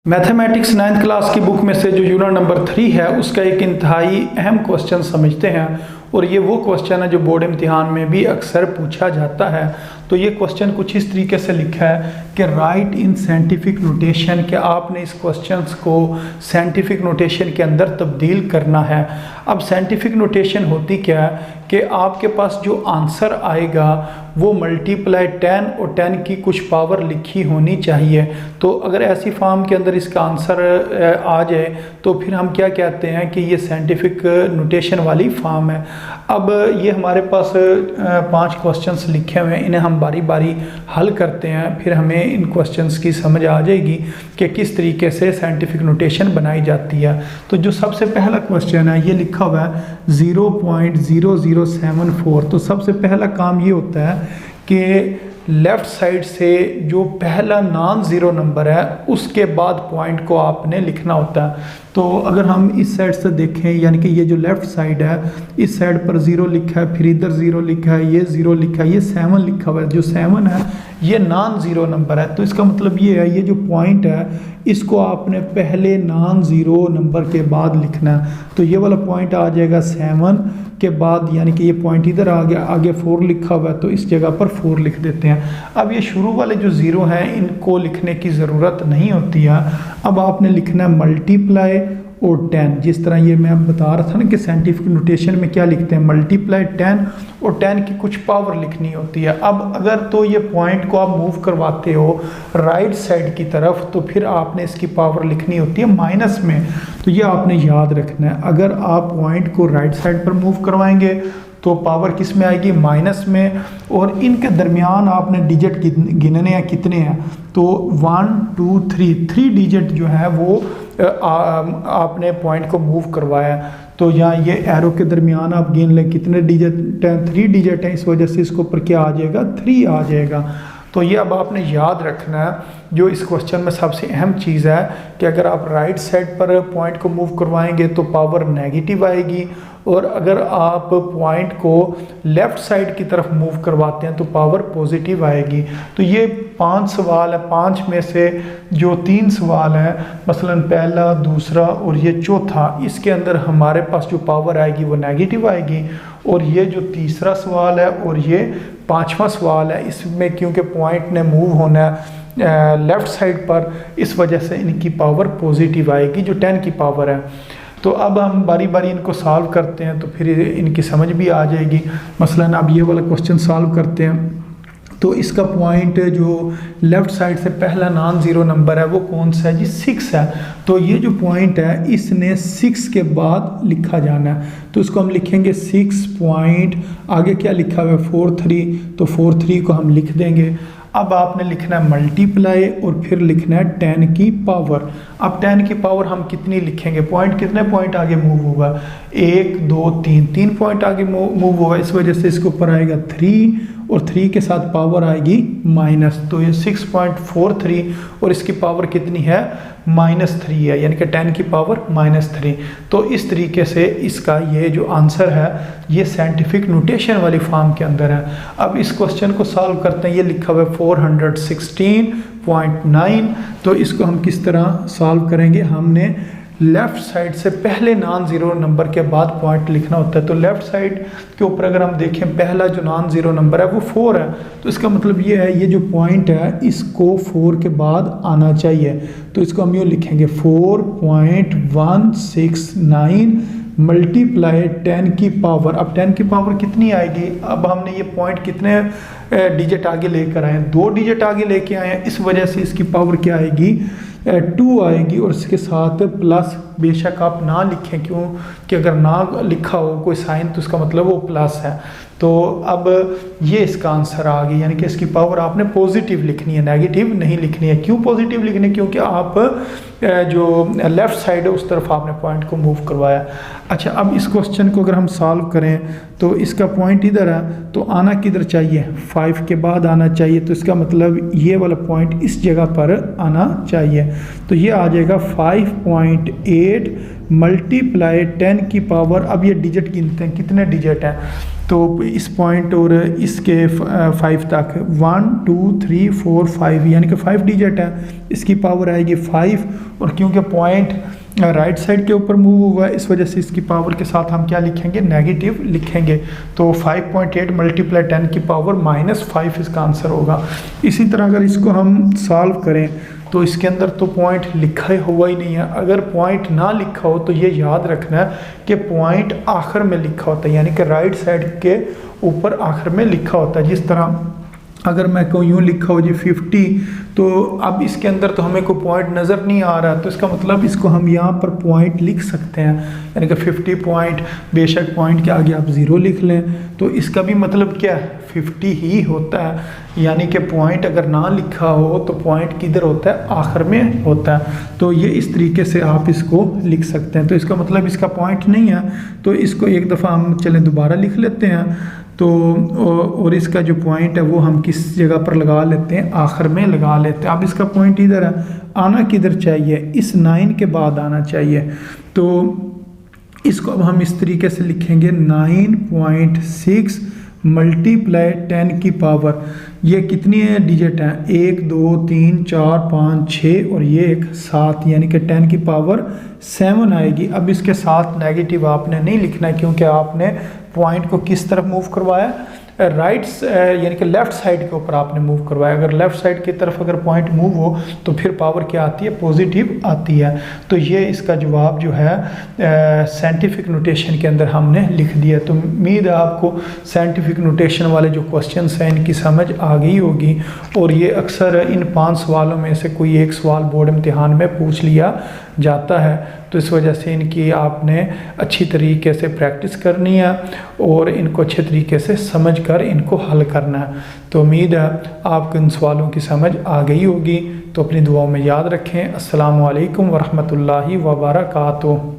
Mathematics 9th class की book में से जो यूनिट नंबर 3 है उसका एक इंतहाई अहम क्वेश्चन समझते हैं। और ये वो क्वेश्चन है जो बोर्ड इम्तिहान में भी अक्सर पूछा जाता है। तो ये क्वेश्चन कुछ इस तरीके से लिखा है कि राइट इन साइंटिफिक नोटेशन, कि आपने इस क्वेश्चन को साइंटिफिक नोटेशन के अंदर तब्दील करना है। अब साइंटिफिक नोटेशन होती क्या है कि आपके पास जो आंसर आएगा वो मल्टीप्लाई 10 और 10 की कुछ पावर लिखी होनी चाहिए। तो अगर ऐसी फॉर्म के अंदर इसका आंसर आ जाए तो फिर हम क्या कहते हैं कि ये साइंटिफिक नोटेशन वाली फॉर्म है। अब ये हमारे पास 5 क्वेश्चंस लिखे हुए हैं, इन्हें हम बारी बारी हल करते हैं, फिर हमें इन क्वेश्चंस की समझ आ जाएगी कि किस तरीके से साइंटिफिक नोटेशन बनाई जाती है। तो जो सबसे पहला क्वेश्चन है ये लिखा हुआ है 0.0074। तो सबसे पहला काम ये होता है कि लेफ़्ट साइड से जो पहला नॉन ज़ीरो नंबर है उसके बाद पॉइंट को आपने लिखना होता है। तो अगर हम इस साइड से देखें, यानी कि ये जो लेफ़्ट साइड है इस साइड पर 0 लिखा है, फिर इधर 0 लिखा है, ये 0 लिखा है, ये 7 लिखा हुआ है। जो 7 है ये नॉन ज़ीरो नंबर है। तो इसका मतलब ये है ये जो पॉइंट है इसको आपने पहले नॉन ज़ीरो नंबर के बाद लिखना है। तो ये वाला पॉइंट आ जाएगा 7 के बाद, यानी कि ये पॉइंट इधर आ गया, आगे 4 लिखा हुआ है तो इस जगह पर 4 लिख देते हैं। अब ये शुरू वाले जो 0 हैं इनको लिखने की ज़रूरत नहीं होती है। अब आपने लिखना है मल्टीप्लाई और 10, जिस तरह ये मैं बता रहा था ना कि साइंटिफिक नोटेशन में क्या लिखते हैं, मल्टीप्लाई 10 और 10 की कुछ पावर लिखनी होती है। अब अगर तो ये पॉइंट को आप मूव करवाते हो राइट साइड की तरफ तो फिर आपने इसकी पावर लिखनी होती है माइनस में। तो ये आपने याद रखना है, अगर आप पॉइंट को राइट साइड पर मूव करवाएंगे तो पावर किस में आएगी, माइनस में। और इनके दरमियान आपने डिजिट गिनने हैं, कितने हैं, तो 1 2 3 डिजिट जो है वो आपने पॉइंट को मूव करवाया। तो यहाँ ये एरो के दरमियान आप गिन लें कितने डिजिट हैं, 3 डिजिट हैं, इस वजह से इसके ऊपर क्या आ जाएगा, 3 आ जाएगा। तो ये अब आपने याद रखना है। जो इस क्वेश्चन में सबसे अहम चीज़ है कि अगर आप राइट साइड पर पॉइंट को मूव करवाएंगे तो पावर नेगेटिव आएगी, और अगर आप पॉइंट को लेफ़्ट साइड की तरफ मूव करवाते हैं तो पावर पॉजिटिव आएगी। तो ये 5 सवाल है, 5 में से जो 3 सवाल हैं, मसलन पहला, दूसरा और ये चौथा, इसके अंदर हमारे पास जो पावर आएगी वो नेगेटिव आएगी। और ये जो तीसरा सवाल है और ये 5वां सवाल है, इसमें क्योंकि पॉइंट ने मूव होना है लेफ़्ट साइड पर, इस वजह से इनकी पावर पॉजिटिव आएगी जो 10 की पावर है। तो अब हम बारी बारी इनको सॉल्व करते हैं तो फिर इनकी समझ भी आ जाएगी। मसलन अब ये वाला क्वेश्चन सॉल्व करते हैं। तो इसका पॉइंट जो लेफ़्ट साइड से पहला नॉन ज़ीरो नंबर है वो कौन सा है जी, 6 है। तो ये जो पॉइंट है इसने 6 के बाद लिखा जाना है। तो इसको हम लिखेंगे 6 पॉइंट, आगे क्या लिखा हुआ है 43, तो 43 को हम लिख देंगे। अब आपने लिखना है मल्टीप्लाई और फिर लिखना है 10 की पावर। अब 10 की पावर हम कितनी लिखेंगे, पॉइंट कितने पॉइंट आगे मूव होगा, 1 2 3 पॉइंट आगे मूव होगा, इस वजह से इसके ऊपर आएगा 3 और 3 के साथ पावर आएगी माइनस। तो ये 6.43 और इसकी पावर कितनी है, -3 है, यानी कि 10 की पावर -3। तो इस तरीके से इसका ये जो आंसर है ये साइंटिफिक नोटेशन वाली फॉर्म के अंदर है। अब इस क्वेश्चन को सॉल्व करते हैं। ये लिखा हुआ है 416.9। तो इसको हम किस तरह सॉल्व करेंगे, हमने लेफ़्ट साइड से पहले नॉन ज़ीरो नंबर के बाद पॉइंट लिखना होता है। तो लेफ़्ट साइड के ऊपर अगर हम देखें पहला जो नॉन ज़ीरो नंबर है वो 4 है। तो इसका मतलब ये है ये जो पॉइंट है इसको 4 के बाद आना चाहिए। तो इसको हम यूँ लिखेंगे 4.169 मल्टीप्लाई 10 की पावर। अब 10 की पावर कितनी आएगी, अब हमने ये पॉइंट कितने डिजिट आगे लेकर आए हैं, 2 डिजिट आगे लेके आए हैं, इस वजह से इसकी पावर क्या आएगी, 2 आएगी। और इसके साथ प्लस, बेशक आप ना लिखें, क्यों कि अगर ना लिखा हो कोई साइन तो इसका मतलब वो प्लस है। तो अब ये इसका आंसर आ गया, यानी कि इसकी पावर आपने पॉजिटिव लिखनी है, नेगेटिव नहीं लिखनी है। क्यों पॉजिटिव लिखनी है, क्योंकि आप जो लेफ़्ट साइड है उस तरफ आपने पॉइंट को मूव करवाया। अच्छा, अब इस क्वेश्चन को अगर हम सॉल्व करें तो इसका पॉइंट इधर है तो आना किधर चाहिए, 5 के बाद आना चाहिए। तो इसका मतलब ये वाला पॉइंट इस जगह पर आना चाहिए। तो ये आ जाएगा 5.8 मल्टीप्लाई 10 की पावर, अब ये डिजिट गिनते हैं कितने डिजिट हैं, तो इस पॉइंट और इसके 5 तक 1 2 3 4 5 यानी कि 5 डिजिट है, इसकी पावर आएगी 5। और क्योंकि पॉइंट राइट साइड के ऊपर मूव हुआ है इस वजह से इसकी पावर के साथ हम क्या लिखेंगे, नेगेटिव लिखेंगे। तो 5.8 मल्टीप्लाई 10 की पावर -5 इसका आंसर होगा। इसी तरह अगर इसको हम सॉल्व करें तो इसके अंदर तो पॉइंट लिखा हुआ ही नहीं है। अगर पॉइंट ना लिखा हो तो ये याद रखना है कि पॉइंट आखिर में लिखा होता है, यानी कि राइट साइड के ऊपर आखिर में लिखा होता है। जिस तरह अगर मैं कहूँ यूँ लिखा हो जी 50, तो अब इसके अंदर तो हमें कोई पॉइंट नज़र नहीं आ रहा, तो इसका मतलब इसको हम यहाँ पर पॉइंट लिख सकते हैं, यानी कि 50 पॉइंट, बेशक पॉइंट के आगे आप 0 लिख लें, तो इसका भी मतलब क्या है, 50 ही होता है। यानी कि पॉइंट अगर ना लिखा हो तो पॉइंट किधर होता है, आखिर में होता है। तो ये इस तरीके से आप इसको लिख सकते हैं। तो इसका मतलब इसका पॉइंट नहीं है, तो इसको एक दफ़ा हम चलें दोबारा लिख लेते हैं। तो और इसका जो पॉइंट है वो हम किस जगह पर लगा लेते हैं, आखिर में लगा लेते हैं। अब इसका पॉइंट इधर है, आना किधर चाहिए, इस 9 के बाद आना चाहिए। तो इसको अब हम इस तरीके से लिखेंगे 9.6 मल्टीप्लाई 10 की पावर, ये कितनी है डिजिट हैं, 1 2 3 4 5 6 और ये एक 7, यानी कि 10 की पावर 7 आएगी। अब इसके साथ नेगेटिव आपने नहीं लिखना है क्योंकि आपने पॉइंट को किस तरफ मूव करवाया, राइट यानी कि लेफ़्ट साइड के ऊपर आपने मूव करवाया। अगर लेफ़्ट साइड की तरफ अगर पॉइंट मूव हो तो फिर पावर क्या आती है, पॉजिटिव आती है। तो ये इसका जवाब जो है साइंटिफिक नोटेशन के अंदर हमने लिख दिया। तो उम्मीद है आपको साइंटिफिक नोटेशन वाले जो क्वेश्चंस हैं इनकी समझ आ गई होगी। और ये अक्सर इन 5 सवालों में से कोई एक सवाल बोर्ड इम्तिहान में पूछ लिया जाता है। तो इस वजह से इनकी आपने अच्छी तरीके से प्रैक्टिस करनी है और इनको अच्छे तरीके से समझ कर इनको हल करना है। तो उम्मीद है आपको इन सवालों की समझ आ गई होगी। तो अपनी दुआओं में याद रखें। अस्सलामु अलैकुम वरहमतुल्लाहि वबरकातुहू।